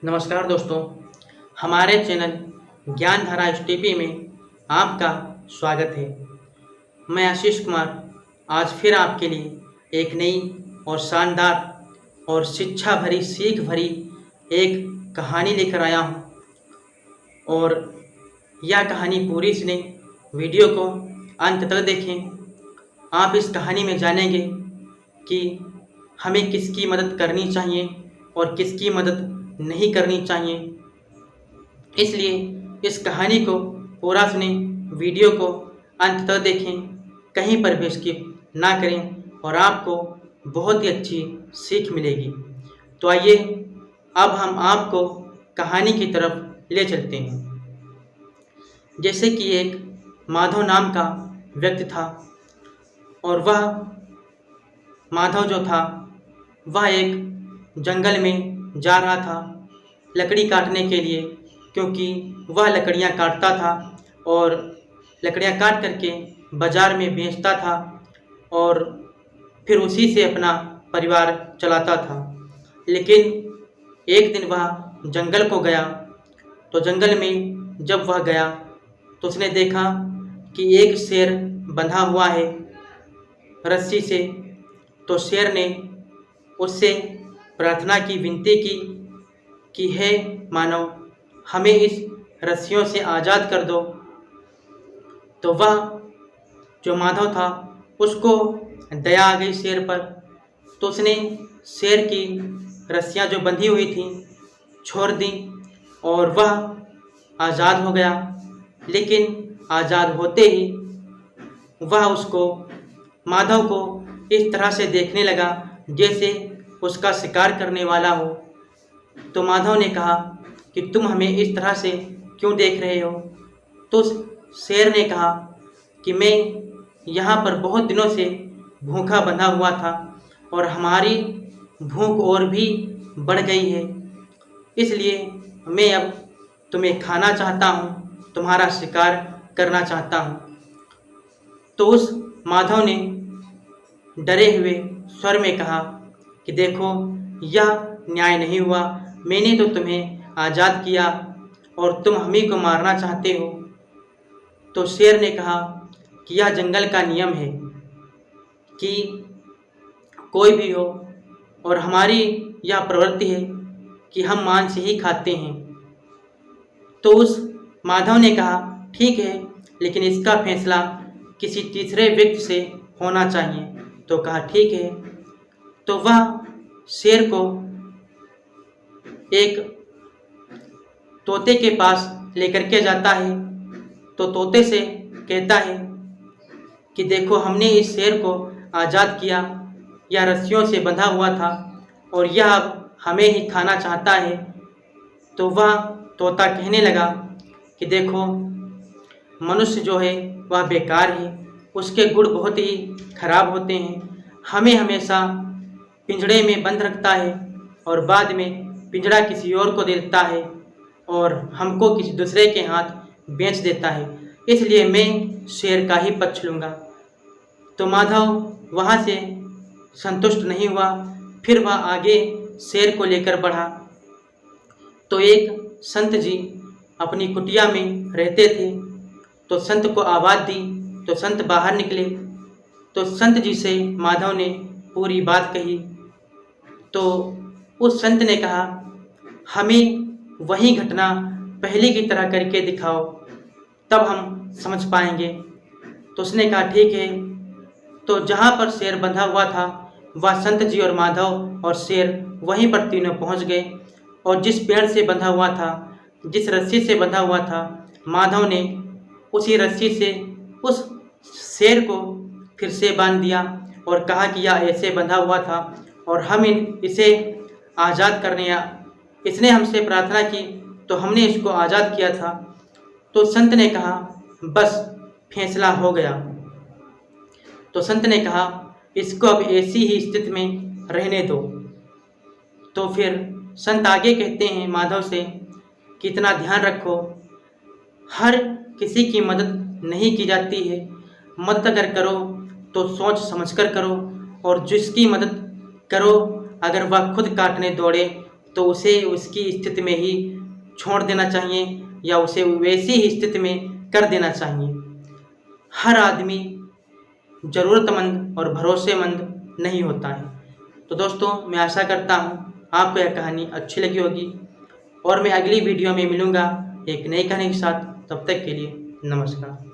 नमस्कार दोस्तों, हमारे चैनल ज्ञानधारा एसटीपी में आपका स्वागत है। मैं आशीष कुमार आज फिर आपके लिए एक नई और शानदार और शिक्षा भरी सीख भरी एक कहानी लेकर आया हूँ। और यह कहानी पूरी सुने, वीडियो को अंत तक देखें। आप इस कहानी में जानेंगे कि हमें किसकी मदद करनी चाहिए और किसकी मदद नहीं करनी चाहिए। इसलिए इस कहानी को पूरा सुने, वीडियो को अंत तक देखें, कहीं पर भी स्किप ना करें और आपको बहुत ही अच्छी सीख मिलेगी। तो आइए अब हम आपको कहानी की तरफ ले चलते हैं। जैसे कि एक माधव नाम का व्यक्ति था और वह माधव जो था वह एक जंगल में जा रहा था लकड़ी काटने के लिए, क्योंकि वह लकड़ियाँ काटता था और लकड़ियाँ काट करके बाज़ार में बेचता था और फिर उसी से अपना परिवार चलाता था। लेकिन एक दिन वह जंगल को गया, तो जंगल में जब वह गया तो उसने देखा कि एक शेर बंधा हुआ है रस्सी से। तो शेर ने उससे प्रार्थना की, विनती की कि हे मानव, हमें इस रस्सियों से आज़ाद कर दो। तो वह जो माधव था उसको दया आ गई शेर पर, तो उसने शेर की रस्सियाँ जो बंधी हुई थी छोड़ दी और वह आज़ाद हो गया। लेकिन आज़ाद होते ही वह उसको माधव को इस तरह से देखने लगा जैसे उसका शिकार करने वाला हो। तो माधव ने कहा कि तुम हमें इस तरह से क्यों देख रहे हो? तो शेर ने कहा कि मैं यहाँ पर बहुत दिनों से भूखा बंधा हुआ था और हमारी भूख और भी बढ़ गई है, इसलिए मैं अब तुम्हें खाना चाहता हूँ, तुम्हारा शिकार करना चाहता हूँ। तो उस माधव ने डरे हुए स्वर में कहा कि देखो, यह न्याय नहीं हुआ। मैंने तो तुम्हें आज़ाद किया और तुम हम ही को मारना चाहते हो। तो शेर ने कहा कि यह जंगल का नियम है कि कोई भी हो, और हमारी यह प्रवृत्ति है कि हम मांस ही खाते हैं। तो उस माधव ने कहा ठीक है, लेकिन इसका फैसला किसी तीसरे व्यक्ति से होना चाहिए। तो कहा ठीक है। तो वह शेर को एक तोते के पास लेकर के जाता है। तो तोते से कहता है कि देखो, हमने इस शेर को आज़ाद किया, यह रस्सियों से बंधा हुआ था और यह अब हमें ही खाना चाहता है। तो वह तोता कहने लगा कि देखो, मनुष्य जो है वह बेकार है, उसके गुण बहुत ही खराब होते हैं। हमें हमेशा पिंजड़े में बंद रखता है और बाद में पिंजड़ा किसी और को दे देता है और हमको किसी दूसरे के हाथ बेच देता है, इसलिए मैं शेर का ही पक्ष लूँगा। तो माधव वहाँ से संतुष्ट नहीं हुआ, फिर वह आगे शेर को लेकर बढ़ा। तो एक संत जी अपनी कुटिया में रहते थे, तो संत को आवाज़ दी, तो संत बाहर निकले। तो संत जी से माधव ने पूरी बात कही। तो उस संत ने कहा हमें वही घटना पहले की तरह करके दिखाओ, तब हम समझ पाएंगे। तो उसने कहा ठीक है। तो जहाँ पर शेर बंधा हुआ था वह संत जी और माधव और शेर वहीं पर तीनों पहुँच गए। और जिस पेड़ से बंधा हुआ था, जिस रस्सी से बंधा हुआ था, माधव ने उसी रस्सी से उस शेर को फिर से बांध दिया और कहा कि यह ऐसे बंधा हुआ था और हम इसे आज़ाद करने, इसने हमसे प्रार्थना की तो हमने इसको आज़ाद किया था। तो संत ने कहा बस फैसला हो गया। तो संत ने कहा इसको अब ऐसी ही स्थिति में रहने दो। तो फिर संत आगे कहते हैं माधव से कि इतना ध्यान रखो, हर किसी की मदद नहीं की जाती है। मदद अगर करो तो सोच समझकर करो, और जिसकी मदद करो अगर वह खुद काटने दौड़े तो उसे उसकी स्थिति में ही छोड़ देना चाहिए या उसे वैसी ही स्थिति में कर देना चाहिए। हर आदमी ज़रूरतमंद और भरोसेमंद नहीं होता है। तो दोस्तों, मैं आशा करता हूँ आपको यह कहानी अच्छी लगी होगी और मैं अगली वीडियो में मिलूँगा एक नई कहानी के साथ। तब तक के लिए नमस्कार।